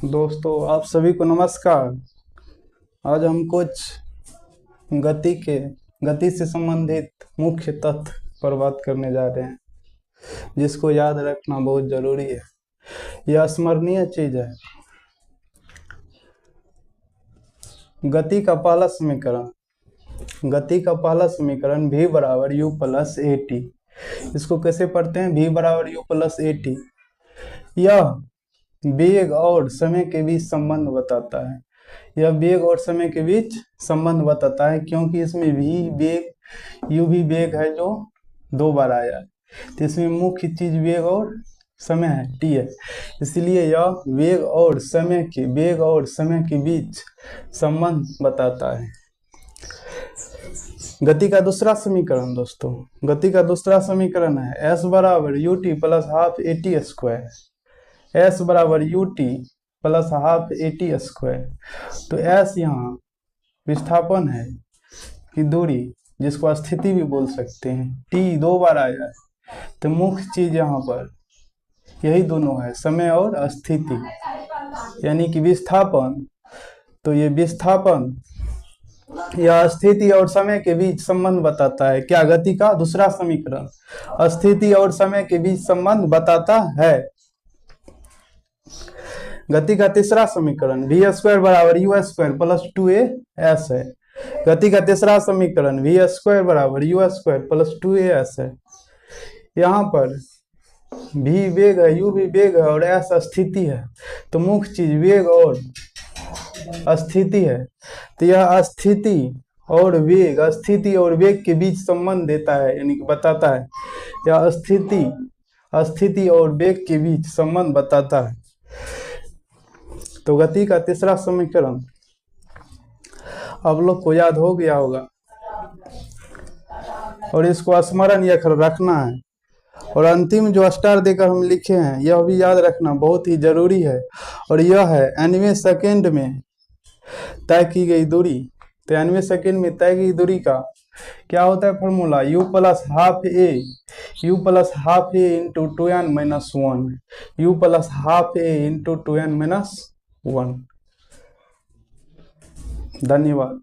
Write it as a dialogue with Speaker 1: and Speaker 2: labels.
Speaker 1: दोस्तों, आप सभी को नमस्कार। आज हम कुछ गति से संबंधित मुख्य तथ्य पर बात करने जा रहे हैं, जिसको याद रखना बहुत जरूरी है। यह स्मरणीय चीज है। गति का पहला समीकरण v बराबर u प्लस ए टी। इसको कैसे पढ़ते हैं? v बराबर u प्लस ए टी। यह वेग और समय के बीच संबंध बताता है। यह वेग और समय के बीच संबंध बताता है, क्योंकि इसमें v वेग, u भी वेग है जो 2 बार आया है। तो इसमें मुख्य चीज वेग और समय है, t है। इसलिए यह वेग और समय के बीच संबंध बताता है। गति का दूसरा समीकरण दोस्तों, गति का दूसरा समीकरण है s बराबर U T plus half A T square. s बराबर U T plus half A T square. तो s यहाँ विस्थापन है की दूरी, जिसको स्थिति भी बोल सकते हैं। t 2 बार आया है, तो मुख्य चीज यहाँ पर यही दोनों है, समय और स्थिति, यानी कि विस्थापन। तो ये विस्थापन या स्थिति और समय के बीच संबंध बताता है। क्या? गति का दूसरा समीकरण स्थिति और समय के बीच संबंध बताता है। गति का तीसरा समीकरण वी स्क्वायर बराबर यू स्क्वायर प्लस 2as है। गति का तीसरा समीकरण वी स्क्वायर बराबर यू स्क्वायर प्लस 2as है। यहाँ पर v वेग है, u भी वेग है और s स्थिति है। तो मुख्य चीज वेग और स्थिति है। तो यह स्थिति और वेग के बीच संबंध देता है, यानी कि बताता है। यह स्थिति और वेग के बीच संबंध बताता है। तो गति का तीसरा समीकरण आप लोग को याद हो गया होगा, और इसको स्मरण यह रखना है। और अंतिम जो स्टार देकर हम लिखे हैं, यह भी याद रखना बहुत ही जरूरी है। और यह है 90 सेकेंड में तय की गई दूरी। तो 90 सेकेंड में तय की दूरी का क्या होता है formula? u plus half a into 2n minus 1। u plus half a into 2n minus 1। धन्यवाद।